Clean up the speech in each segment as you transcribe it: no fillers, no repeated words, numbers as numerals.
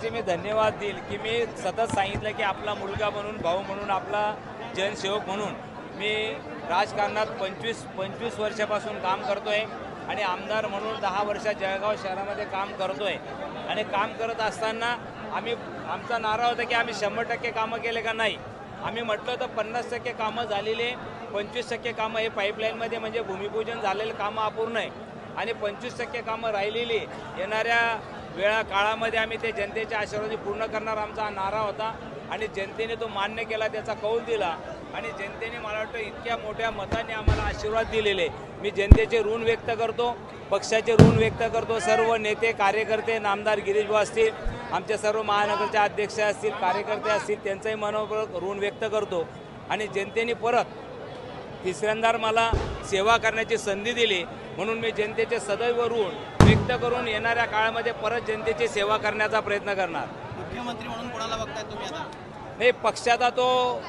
महाराष्ट्राचे मी धन्यवाद देईल की मी सतत सांगितलं की आपला मुलगा म्हणून, भाऊ म्हणून, आपला जनसेवक म्हणून मी राजकारणात 25 वर्षापासून काम करतोय आणि आमदार म्हणून 10 वर्ष जळगाव शहरामध्ये काम करतोय। आणि काम करत असताना आमचा नारा होता की आम्ही 100% कामं केले का नाही। आम्ही म्हटलं तर 50% कामं झालेले, 25% कामं हे पाईपलाईनमध्ये म्हणजे भूमिपूजन झालेलं कामं अपूर्ण आहे आणि 25% कामं राहिलेली येणाऱ्या काळामध्ये आम्ही ते जनतेच्या आशीर्वादाने पूर्ण करणार आमचा नारा होता। आणि जनतेने तो मान्य केला, त्याचा कौल दिला आणि जनतेने मला वाटतं इतक्या मोठ्या मताने आम्हाला आशीर्वाद दिलेले। मी जनतेचे ऋण व्यक्त करतो, पक्षाचे ऋण व्यक्त करतो, सर्व नेते कार्यकर्ते, नामदार गिरीश भाऊ असतील, आमचे सर्व महानगरचे अध्यक्ष असतील, कार्यकर्ते असतील, त्यांचंही मनोबल ऋण व्यक्त करतो। आणि जनतेने परत तिसऱ्यांदा मला सेवा करण्याची संधी दिली म्हणून मी जनतेचे सदैव ऋण व्यक्त करून येणाऱ्या काळामध्ये परत जनतेची सेवा करण्याचा प्रयत्न करणार। मुख्यमंत्री म्हणून कोणाला बघताय तुम्ही आता? नाही, पक्षाचा तो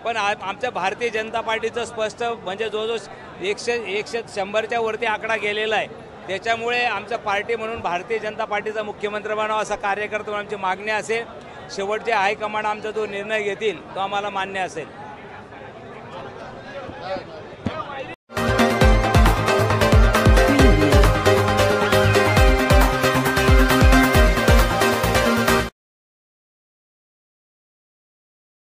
पण आमच्या भारतीय जनता पार्टीचं स्पष्ट म्हणजे जो 100च्या वरती आकडा गेलेला आहे, त्याच्यामुळे आमच्या पार्टी म्हणून भारतीय जनता पार्टीचा मुख्यमंत्री बनावा असा कार्यकर्ता आमची मागणी असेल। शेवटचे हायकमांड आमचा जो निर्णय घेतील तो आम्हाला मान्य असेल।